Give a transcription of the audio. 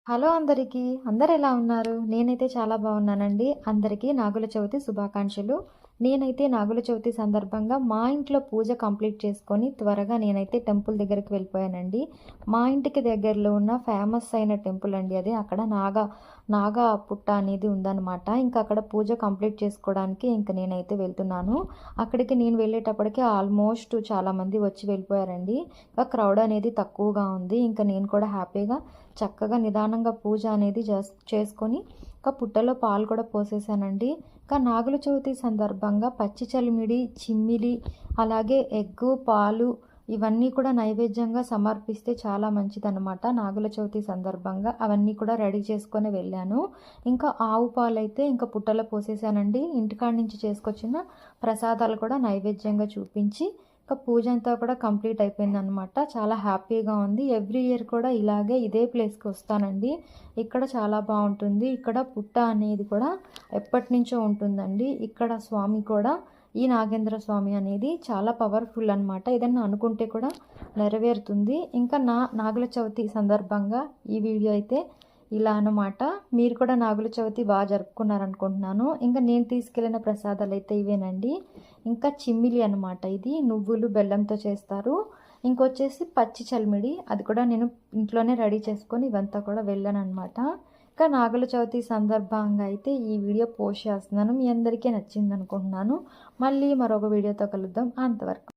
Hello అందరికీ. అందరెలా ఉన్నారు? నేనైతే చాలా బాగున్నానండి. అందరికీ నాగుల చవితి శుభాకాంక్షలు. నేనైతే నాగుల చవితి సందర్భంగా మా ఇంట్లో పూజ కంప్లీట్ చేసుకొని త్వరగా నేనైతే టెంపుల్ దగ్గరికి వెళ్ళిపోయానండి. మా ఇంటికి దగ్గరలో ఉన్న ఫేమస్ అయిన టెంపుల్ అండి అది. అక్కడ నాగా పుట్ట అనేది ఉందన్నమాట. ఇంకా అక్కడ పూజ కంప్లీట్ చేసుకోవడానికి ఇంక నేనైతే వెళ్తున్నాను. అక్కడికి నేను వెళ్ళేటప్పటికి ఆల్మోస్ట్ చాలామంది వచ్చి వెళ్ళిపోయారండి. ఇంకా క్రౌడ్ అనేది తక్కువగా ఉంది. ఇంకా నేను కూడా హ్యాపీగా చక్కగా నిదానంగా పూజ అనేది చేసుకొని ఇంకా పుట్టలో పాలు కూడా పోసేసానండి. ఇంకా నాగుల చవితి సందర్భంగా పచ్చి చలిమిడి, చిమ్మిలి, అలాగే ఎగ్గు, పాలు ఇవన్నీ కూడా నైవేద్యంగా సమర్పిస్తే చాలా మంచిదన్నమాట. నాగుల చవితి సందర్భంగా అవన్నీ కూడా రెడీ చేసుకొని వెళ్ళాను. ఇంకా ఆవు పాలైతే ఇంకా పుట్టలో పోసేసానండి. ఇంటికాడ నుంచి చేసుకొచ్చిన ప్రసాదాలు కూడా నైవేద్యంగా చూపించి ఇంకా పూజ అంతా కూడా కంప్లీట్ అయిపోయిందనమాట. చాలా హ్యాపీగా ఉంది. ఎవ్రీ ఇయర్ కూడా ఇలాగే ఇదే ప్లేస్కి వస్తానండి. ఇక్కడ చాలా బాగుంటుంది. ఇక్కడ పుట్ట అనేది కూడా ఎప్పటి నుంచో ఉంటుందండి. ఇక్కడ స్వామి కూడా ఈ నాగేంద్ర స్వామి అనేది చాలా పవర్ఫుల్ అనమాట. ఏదన్నా అనుకుంటే కూడా నెరవేరుతుంది. ఇంకా నాగుల చవితి సందర్భంగా ఈ వీడియో అయితే ఇలా అనమాట. మీరు కూడా నాగుల చవితి బాగా జరుపుకున్నారనుకుంటున్నాను. ఇంకా నేను తీసుకెళ్ళిన ప్రసాదాలు అయితే ఇవేనండి. ఇంకా చిమ్మిలి అనమాట. ఇది నువ్వులు బెల్లంతో చేస్తారు. ఇంకొచ్చేసి పచ్చి చలిమిడి, అది కూడా నేను ఇంట్లోనే రెడీ చేసుకొని ఇవంతా కూడా వెళ్ళాను అనమాట. ఇంకా నాగుల చవితి సందర్భంగా అయితే ఈ వీడియో పోస్ట్ చేస్తున్నాను. మీ అందరికీ నచ్చింది అనుకుంటున్నాను. మళ్ళీ మరొక వీడియోతో కలుద్దాం. అంతవరకు